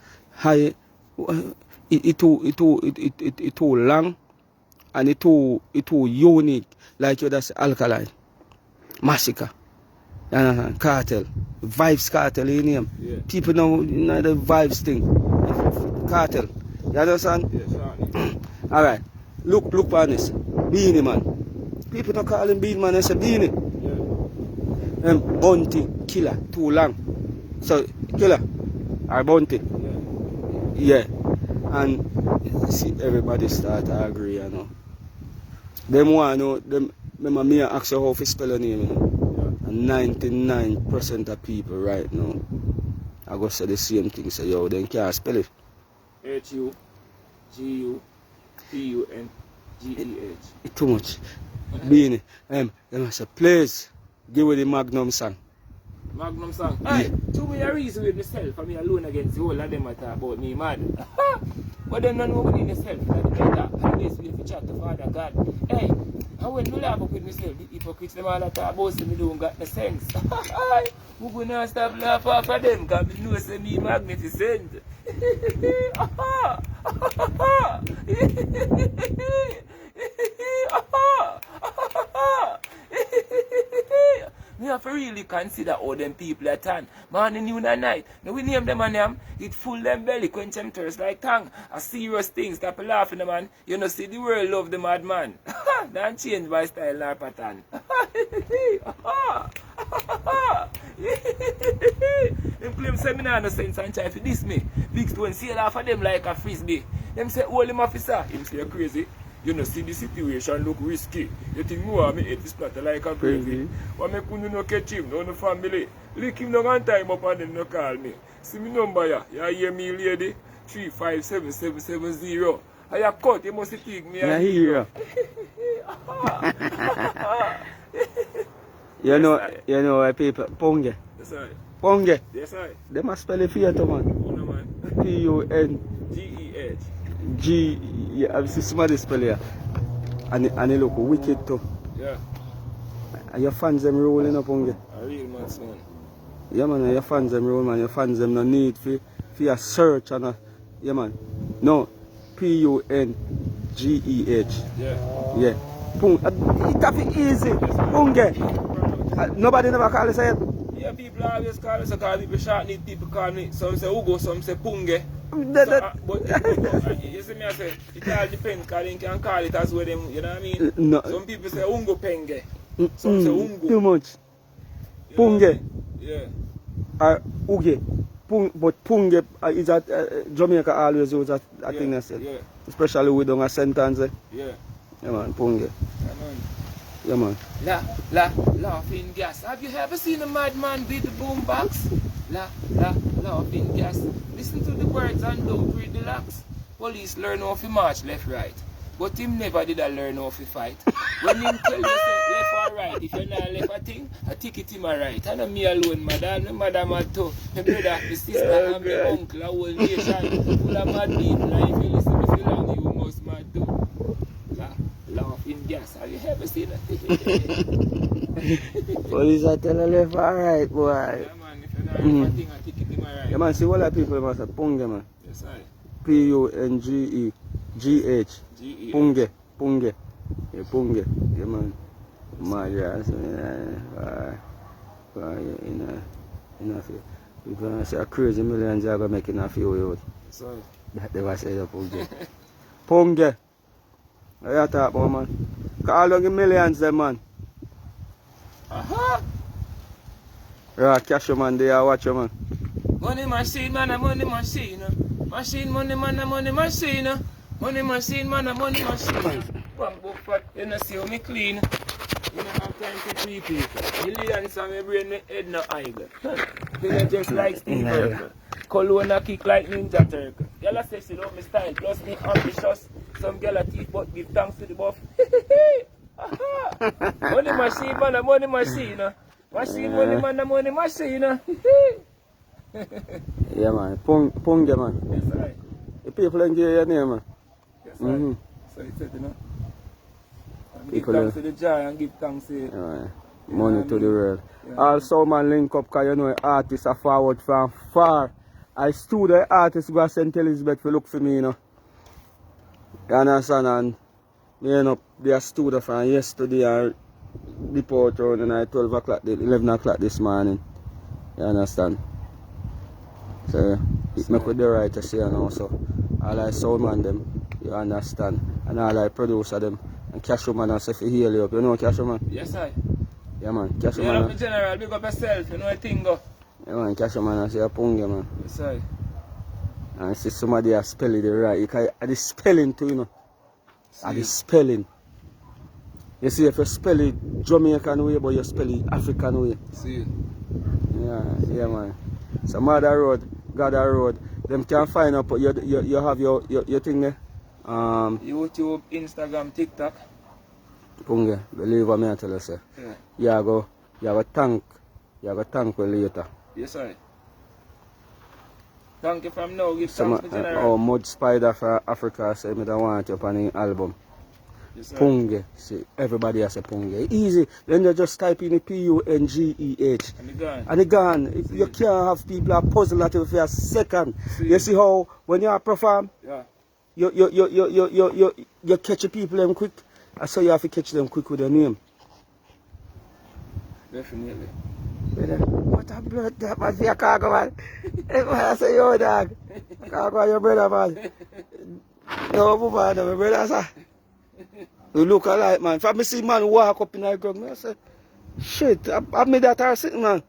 it too long. And it too unique, like you just Alkaline, Massacre, Cartel, Vibes Cartel in him. Yeah. People know the Vibes thing, Cartel. You understand? Yeah, certainly. All right. Look on this, Beanie Man. People don't call him Beanie Man, they say Beanie. Yeah. Bounty Killer, too long. So Killer or Bounty. Yeah. Yeah. And see everybody start to agree, you know. Them want to know, remember me ask you how to spell your name, you know? And 99% of people right now I go say the same thing, say yo, then can't spell it. H-U-G-U-P-U-N-G-E-H. It's too much. Beanie, they must say, please, give me the Magnum song. Magnum song. Aye, to me a reason with myself, and me alone against the whole of them that talk about me mad. But then none within myself, that the better, and the best way to chat to Father God. Hey, and when we laugh up with myself, the hypocrites them all that talk about me don't got no sense. We gonna stop laugh off of them, because we know say me magnificent. Me have to really consider how them people are tan. Morning, noon and night. Now we name them and them, it full them belly, quench them thirst like tongue. A serious thing, stop laughing man. You know see the world love the mad man. Don't change my style or pattern. Them claim seminar no sense and try to diss me. Big Stone sail off of them like a frisbee. Them say, hold him officer. Him say, you're crazy. You know, see the situation look risky. You think more me hate this splatter like a gravy. What me couldn't no catch him, no family. Lick him no one time up and them no call me. See me number ya, you hear me lady? 357770. I have cut, you must take me a hero. You know why people, Pungeh. Yes, I. Pungeh. Yes, I. They must spell it for you, man. No, man. P-U-N-G-E-H. I've seen somebody spell here. And they look wicked too. Yeah. And your fans them rolling up, Pungeh. A real man, son. Yeah, man, your fans them roll, man. Your fans them no need for a search and a, yeah, man. No, P-U-N-G-E-H. Yeah. Yeah. It's tough easy. Pungeh. Nobody never call us it. Yeah, people always call us, because people short need people call me. Some say Hugo, some say Pungeh. But you see me, I say, it all depends, because they can call it as well, them, you know what I mean? No. Some people say Ungo Penge. Some say Ungo. Too much. Pungeh. Yeah. Uge. But Pungeh is at Jamaica always use that thing I said. Yeah. Especially with a sentence. Yeah. Yeah, man, Pungeh. Yeah, man. Laughing gas. Have you ever seen a madman with the boombox? Laughing gas. Listen to the words and don't read the locks. Police learn how to march left right. But him never did learn how to fight. When him tell you say left or right, if you're not left a thing, I ticket him a right. And not me alone, madam. My mother mad too. My brother, my sister, and my uncle, a whole nation. Full of mad people. And if you listen to long, you must mad too. Laughing gas. Have you ever seen that? Police are telling left or right, boy. Yeah, man. If you're not left a thing, I ticket him a right. Yeah, man, see what people must say Pungeh, man. Yes, I. P-U-N-G-E-G-H. G-E-H. Pungeh. Yeah, Pungeh. Yeah, man. Mad, yeah. People say a crazy millions are going to make enough you out. Sorry. That they was say the Pungeh. Pungeh. What you talk about, man? Call on the millions, them, man. Aha! Right, cash man, they are watch you, man. Money machine, man, a money machine. Machine, money, man, a money machine. Money machine, man, a money machine. Pump book fat, you know, see how me clean. You don't have time to treat people. Millions on my brain, my head no idle. They just like Steve Urkel. Cologne a kick like Ninja Turtle. Y'all say she love me style, plus me ambitious. Some girl a teeth but give thanks to the buff. Money machine, man, a money machine. Machine, money, man, a money machine. Yeah, man. Pungeh, man. Yes, right. The people enjoy your name, man. Yes, right. So it's it, you know. And give thanks to the joy and give thanks to money to the world. Yeah. Also, man, link up because you know artists are forward from far. I stood the artist go St. Elizabeth to look for me, you know. You understand? And me end up there stood from yesterday and report around and 12 o'clock, 11 o'clock this morning. You understand? So, it make with the right to say now, so all I sound man them, you understand, and all I producer them, and Cashew man and say if you heal you up, you know Cashew man? Yes, I. Yeah, man, Cashew Yeah, man. I'm general, big up yourself, you know what thing go. Yeah, man, Cashew man and say a Pungeh, man. Yes, I. And see somebody has spell it right, you can add the spelling too, you know. Add the spelling. You see, if you spell it Jamaican way, but you spell it African way. See. Yeah, man. Some other road, Gather Road. Them can find up, you have your thing there. YouTube, Instagram, TikTok. Pungeh, believe what me I tell you, sir. Yeah. You have a tank me later. Yes, sir. Thank you from now. Give Some thanks to General. Mud Spider for Africa say me don't want you up on the album. Yes, sir. Pungeh. See, everybody has a Pungeh. Easy. Then you just type in the Pungeh. And the gun. And again, if you can't have people a puzzle at you for a second. You see how when you perform, Yeah. you catch the people them quick. I saw you have to catch them quick with your name. Definitely. What a blood that man for your Khago, man. I say, yo, dog. Khago, your brother, man. No, man, my brother, sir. You look alike, man. If I see man walk up in the ground, I say, shit, I made that are sitting, man.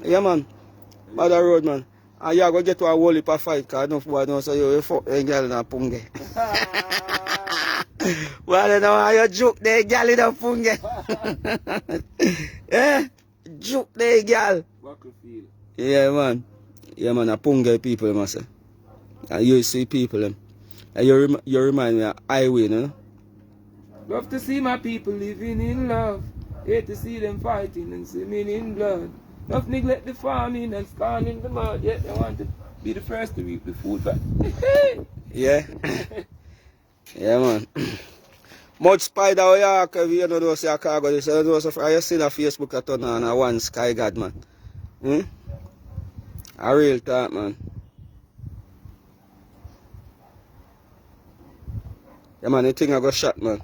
Yeah, man. Mother Road, man. And you go get to a whole heap of fight, because enough boy don't say, yo, you fuck a girl in a Pungeh. Well, you know how you joke the girl in a Pungeh. Yeah? Joke the girl. Battlefield. Yeah, man. Yeah, man, a Pungeh people, must say. And you see people, them. And you remind me of highway, you know? Love to see my people living in love. Hate to see them fighting and swimming in blood. Love neglect the farming and scorning the mud. Yet they want to be the first to reap the food. But Yeah. Yeah, man. Mud Spider, oh, yeah, because you know, say a Khago. You know, so you see the Facebook at on a one Sky God, man. Hmm? A real talk, man. Yeah, man, the thing I got shot, man.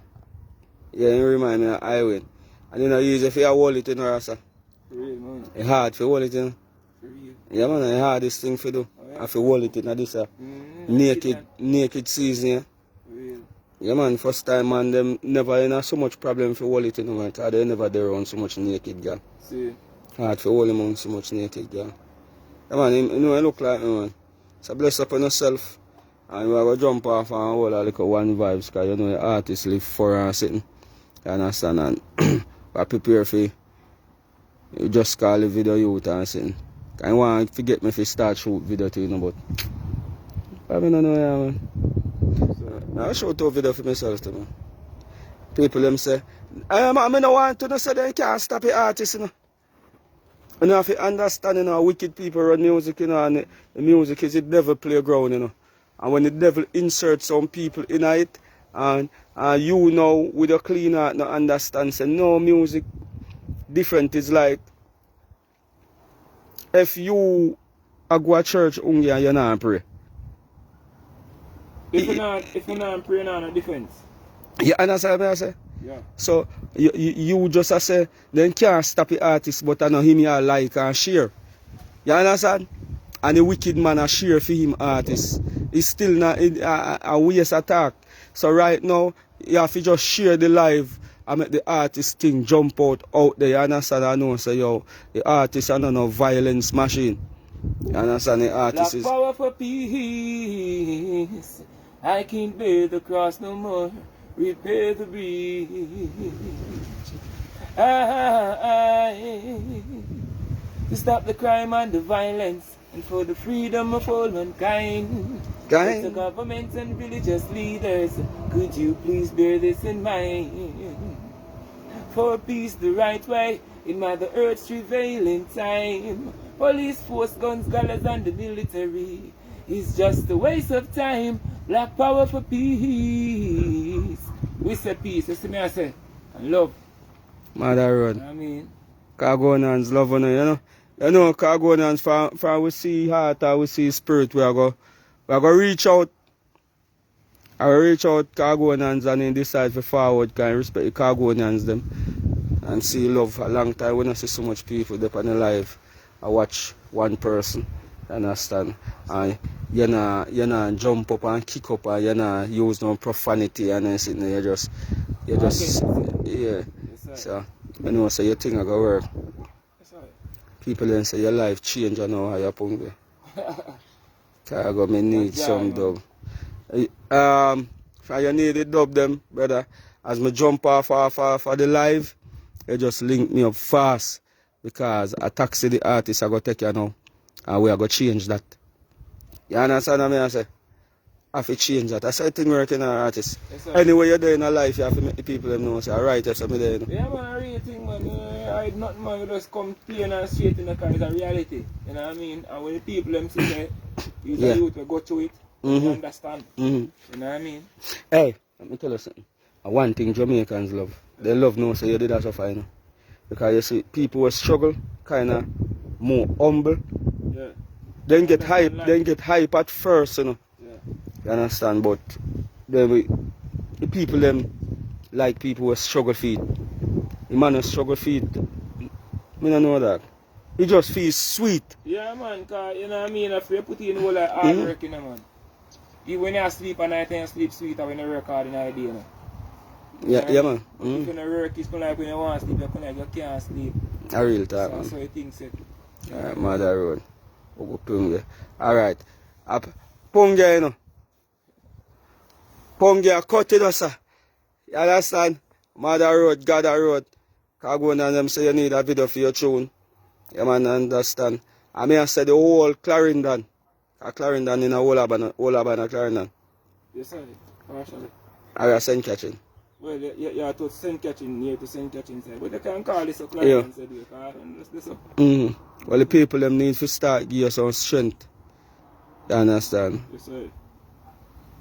Yeah, you remind me of highway. And you know, easy if you hold it in rasta. for real, man. It's hard to hold it in. For real. Yeah, man, it's hardest thing to do. Oh, yeah. If you hold it in this naked season, yeah. For real. Yeah, man, first time, man, them never in so much problem for hold it in, man. Because they never there around so much naked girl. See. Hard for hold him on so much naked girl. Yeah, man, you know, I look like me, man. So bless up on yourself. And we are going to jump off and hold a little one vibes, because you know the artists live for and sitting. You understand? And I prepare for you just call the video youth and sitting. I want to get me if you start shoot video to you know, but I don't know, yeah, man. I shoot a video for myself too, man. People them say, I don't want to say they can't stop the artist, you know. You know, if you understand, you know, wicked people run music, you know, and the music is the devil playground, you know. And when the devil inserts some people in it, and you know, with your clean heart, no understand, say, no, music different is like, if you go to church and you not pray. If you're not praying, no difference. You understand what I say? Yeah. So, you just say, then can't stop the artist, but I know him you like and share. You understand? And the wicked man a share for him artist. It's still not a waste attack. So right now, you have to just share the live and make the artist thing jump out there. You understand? I know, so yo, the artist is not no violence machine. You understand? The artist Black is... power for peace. I can't bear the cross no more. Repair the breach. To stop the crime and the violence, and for the freedom of all mankind. Guy? The government and religious leaders, could you please bear this in mind? For peace the right way, in Mother Earth's prevailing time. Police force, guns, gallows and the military is just a waste of time. Black power for peace. We say peace, you see me I say, and love. Mother Road. You know what I mean? Khagonians love on you know. You know, Khagonians, from we see heart or we see spirit, we are going to reach out. I will reach out Khagonians and then decide for forward, can respect the Khagonians them and see love. A long time we don't see so much people there on the live. I watch one person, understand? And you know jump up and kick up and you know use no profanity and then sitting there, you just yeah. Yes, So you know, so your thing I go work. Yes, sir. People then say your life change, you know how you Pungeh. Khago, me need some dub. If you need the dub them, brother, as me jump off the live, you just link me up fast because a taxi the artist I go take you now. And we are going to change that. You understand what I say? I have to change that. That's the thing working as an artist. Yes, Anyway you're doing in life, you have to make the people them know. Say, alright, that's what I'm doing. Yeah, man, I really think, man, I had nothing, man, you just come plain and straight in the car, it's a reality, you know what I mean? And when the people them see that, you the youth will go through it, you understand, you know what I mean? Hey, let me tell you something. One thing Jamaicans love, they love no say you did that so far, you know. Because you see, people who struggle, kind of more humble, Yeah. then get hype at first, you know. Yeah. You understand? But the people them like people who struggle feet. The man who struggle feet, me don't know that. It just feels sweet. Yeah, man, cause, you know what I mean, if you put in all that hard work, you know, man. Even when you sleep at night and you sleep sweeter when you work hard in the day, you know. Yeah, man. But if you don't work, it's like when you want to sleep, you can't sleep. A real talk, So, man. so you think so. Alright, Mother Road. Hugupungeh. Alright. Pungeh, you know. Pungeh, cut it, sir. You understand? Mother Road, Gather Road. Khagonians them say you need a video for your tune. You man understand. I mean I said the whole Clarendon. Clarendon in a whole Abana Clarendon. Yes, sir. Partially. Alright, send catching. Well, you have to send catching near to send catching side. But they can call this a Yeah. client and say, because this up. Well, the people them need to start give you some strength. You understand? Yes, sir.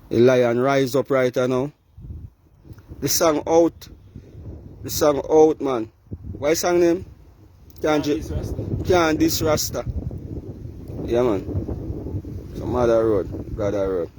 The lion rise up right now. The song out. The song out, man. What is song name? Can't this rasta. Yeah, man. Some other road. Gather Road.